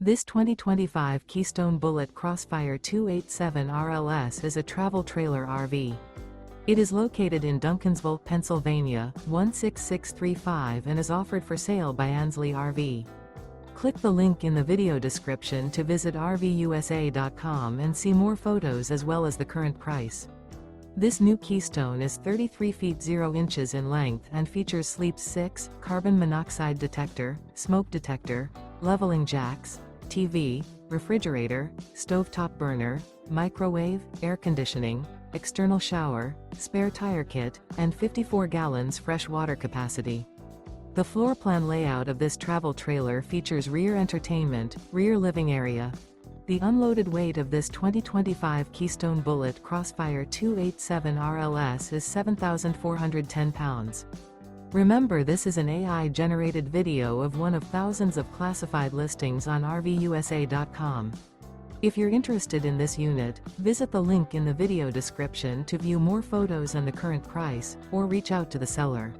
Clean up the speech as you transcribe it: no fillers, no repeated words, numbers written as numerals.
This 2025 Keystone Bullet Crossfire 287 RLS is a travel trailer RV. It is located in Duncansville, Pennsylvania, 16635 and is offered for sale by Ansley RV. Click the link in the video description to visit RVUSA.com and see more photos as well as the current price. This new Keystone is 33 feet 0 inches in length and features Sleep 6, carbon monoxide detector, smoke detector, leveling jacks, TV, refrigerator, stovetop burner, microwave, air conditioning, external shower, spare tire kit, and 54 gallons fresh water capacity. The floor plan layout of this travel trailer features rear entertainment, rear living area. The unloaded weight of this 2025 Keystone Bullet Crossfire 287 RLS is 7,410 pounds. Remember, this is an AI-generated video of one of thousands of classified listings on RVUSA.com. If you're interested in this unit, visit the link in the video description to view more photos and the current price, or reach out to the seller.